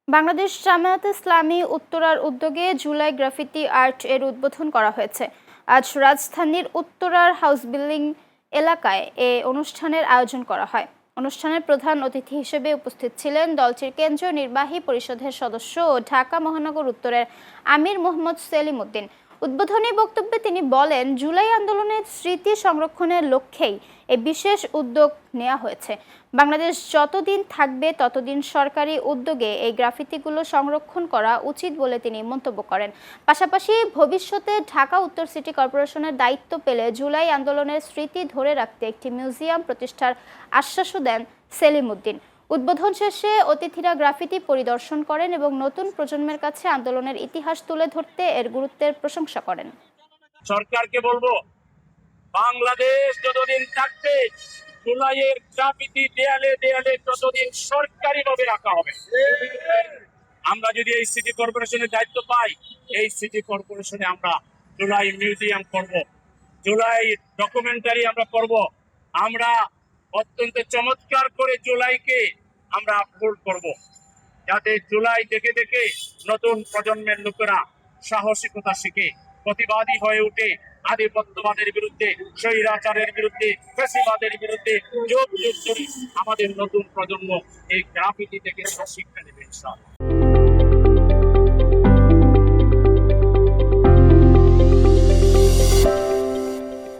বাংলাদেশ জামায়াতে ইসলামী উত্তরার উদ্যোগে July graffiti art এর উদ্বোধন করা হয়েছে। আজ রাজধানীর উত্তরার হাউস বিল্ডিং এলাকায় এ অনুষ্ঠানের আয়োজন করা হয়। অনুষ্ঠানের প্রধান অতিথি হিসেবে উপস্থিত ছিলেন দলটির কেন্দ্রীয় নির্বাহী পরিষদের সদস্য ও ঢাকা মহানগর উত্তরের আমির মোহাম্মদ সেলিম উদ্দিন। উদ্বোধনী বক্তব্যে তিনি বলেন, জুলাই আন্দোলনের স্মৃতি সংরক্ষণের লক্ষ্যেই এই বিশেষ উদ্যোগ নেওয়া হয়েছে। বাংলাদেশ যতদিন থাকবে ততদিন সরকারি উদ্যোগে এই গ্রাফিতিগুলো সংরক্ষণ করা উচিত বলে তিনি মন্তব্য করেন। পাশাপাশি ভবিষ্যতে ঢাকা উত্তর সিটি কর্পোরেশনের দায়িত্ব পেলে জুলাই আন্দোলনের স্মৃতি ধরে রাখতে একটি মিউজিয়াম প্রতিষ্ঠার আশ্বাসও দেন সেলিম উদ্দিন। উদ্বোধন শেষে অতিথিরা গ্রাফিতি পরিদর্শন করেন এবং নতুন প্রজন্মের কাছে আন্দোলনের ইতিহাস তুলে ধরতে এর গুরুত্বের প্রশংসা করেন। সরকারকে বলবো, বাংলাদেশ যতদিন থাকবে জুলাইয়ের গ্রাফিতি দেয়ালে দেয়ালে ততদিন সরকারিভাবে রাখা হবে। আমরা যদি এই সিটি কর্পোরেশনের দায়িত্ব পাই, এই সিটি কর্পোরেশনে আমরা জুলাই মিউজিয়াম করব, জুলাই ডকুমেন্টারি আমরা করব। আমরা অত্যন্ত চমৎকার করে জুলাইকে আমরা আপলোড করব, যাতে জুলাই দেখে দেখে নতুন প্রজন্মের লোকেরা সাহসিকতা শিখে প্রতিবাদী হয়ে উঠে আধিপত্যবাদের বিরুদ্ধে, স্বৈরাচারের বিরুদ্ধে, ফ্যাসিবাদের বিরুদ্ধে যুগ যুগ ধরে আমাদের নতুন প্রজন্ম এই গ্রাফিতি থেকে শিক্ষা নেবে ইনশাআল্লাহ।